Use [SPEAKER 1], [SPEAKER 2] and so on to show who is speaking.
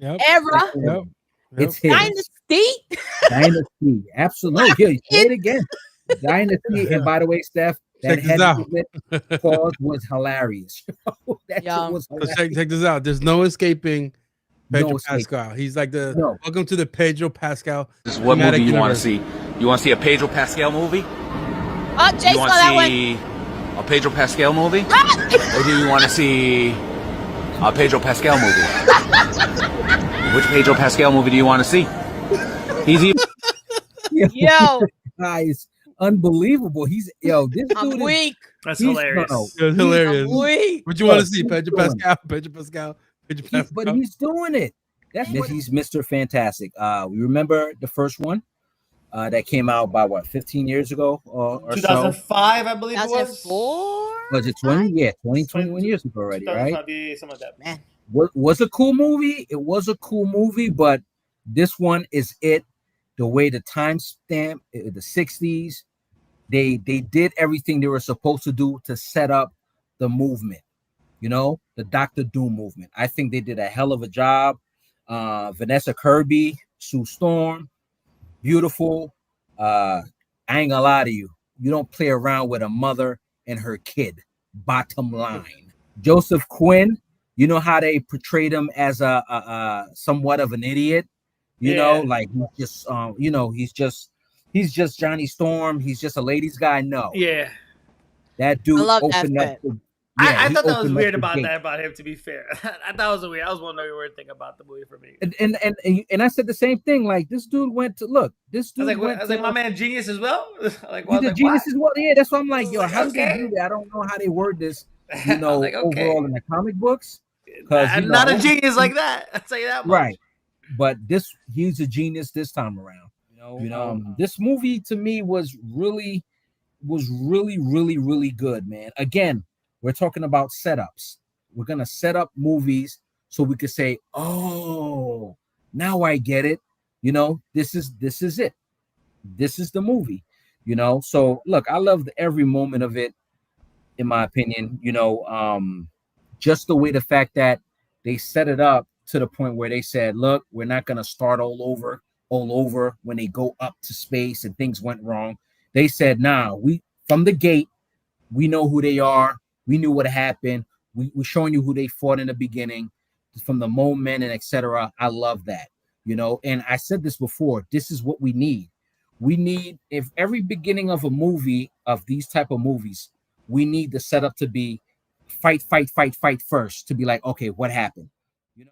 [SPEAKER 1] Era.
[SPEAKER 2] Yep.
[SPEAKER 3] It's his
[SPEAKER 1] Dynasty.
[SPEAKER 3] Dynasty. Absolutely. Here, say it again. Dynasty. And by the way, Steph, that
[SPEAKER 2] Check this
[SPEAKER 3] head
[SPEAKER 2] out.
[SPEAKER 3] movement pause was hilarious. That
[SPEAKER 1] Yeah.
[SPEAKER 3] shit was
[SPEAKER 2] So
[SPEAKER 3] hilarious.
[SPEAKER 2] check this out. There's no escaping Pedro
[SPEAKER 3] No escape.
[SPEAKER 2] Pascal. He's like the
[SPEAKER 3] No.
[SPEAKER 2] welcome to the Pedro Pascal.
[SPEAKER 4] What movie
[SPEAKER 2] cinematic
[SPEAKER 4] you want to
[SPEAKER 2] universe.
[SPEAKER 4] see? You want to see a Pedro Pascal movie?
[SPEAKER 1] Oh, Jay
[SPEAKER 4] You
[SPEAKER 1] saw
[SPEAKER 4] want
[SPEAKER 1] that
[SPEAKER 4] to
[SPEAKER 1] one.
[SPEAKER 4] see a Pedro Pascal movie? Or do you want to see a Pedro Pascal movie? Which Pedro Pascal movie do you want to see? He's even
[SPEAKER 1] Yo,
[SPEAKER 3] Guys, unbelievable. This dude
[SPEAKER 1] I'm
[SPEAKER 3] is
[SPEAKER 1] weak.
[SPEAKER 5] That's
[SPEAKER 3] he's-
[SPEAKER 5] hilarious.
[SPEAKER 3] no,
[SPEAKER 2] It was hilarious.
[SPEAKER 1] I'm weak.
[SPEAKER 2] What you want to
[SPEAKER 3] Look,
[SPEAKER 2] see?
[SPEAKER 3] he's
[SPEAKER 2] Pedro
[SPEAKER 3] doing
[SPEAKER 2] Pascal. Pedro Pascal. Pedro Pascal.
[SPEAKER 3] but he's doing it. He's Mr. Fantastic. We remember the first one that came out by 15 years ago or so.
[SPEAKER 5] 2005, I believe it was.
[SPEAKER 1] 2004.
[SPEAKER 3] Was it 20? Yeah, 21 years ago already, right?
[SPEAKER 5] 2005, yeah, something like that.
[SPEAKER 1] Man,
[SPEAKER 3] Was a cool movie. It was a cool movie, but this one is it. The way the time stamp, the 60s, they did everything they were supposed to do to set up the movement. The Dr. Doom movement. I think they did a hell of a job. Vanessa Kirby, Sue Storm, beautiful. I ain't gonna lie to you. You don't play around with a mother and her kid. Bottom line. Joseph Quinn, you know how they portrayed him as a somewhat of an idiot. Like he's just Johnny Storm. He's just a ladies' guy. No,
[SPEAKER 5] Yeah.
[SPEAKER 3] that dude
[SPEAKER 1] I love that
[SPEAKER 3] opened up.
[SPEAKER 1] fit.
[SPEAKER 5] I
[SPEAKER 3] he
[SPEAKER 5] thought that was
[SPEAKER 3] opened up
[SPEAKER 5] weird
[SPEAKER 3] the
[SPEAKER 5] about
[SPEAKER 3] gate.
[SPEAKER 5] that about him, to be fair. I thought it was weird. I was one weird thing about the movie for me.
[SPEAKER 3] And I said the same thing. Like this dude went to look. This
[SPEAKER 5] I
[SPEAKER 3] dude
[SPEAKER 5] was like, my man Genius as well? Like,
[SPEAKER 3] He's a genius as well. Yeah, that's why I'm like, yo,
[SPEAKER 5] Like,
[SPEAKER 3] how do they
[SPEAKER 5] okay.
[SPEAKER 3] do that? I don't know how they word this,
[SPEAKER 5] I was like, okay.
[SPEAKER 3] overall in the comic books. 'Cause,
[SPEAKER 5] I'm not a genius like that. I'll tell you that much.
[SPEAKER 3] Right. But he's a genius this time around. This movie to me was really, really good, man. Again, we're talking about setups. We're gonna set up movies so we could say, oh, now I get it. This is it. This is the movie. So look, I loved every moment of it, in my opinion. Just the way the fact that they set it up to the point where they said, look, we're not gonna start all over when they go up to space and things went wrong. They said, nah, we from the gate, we know who they are. We knew what happened. We're showing you who they fought in the beginning, from the moment and etc. I love that, and I said this before. This is what we need. We need, if every beginning of a movie, of these type of movies, we need the setup to be fight first, to be like, okay, what happened?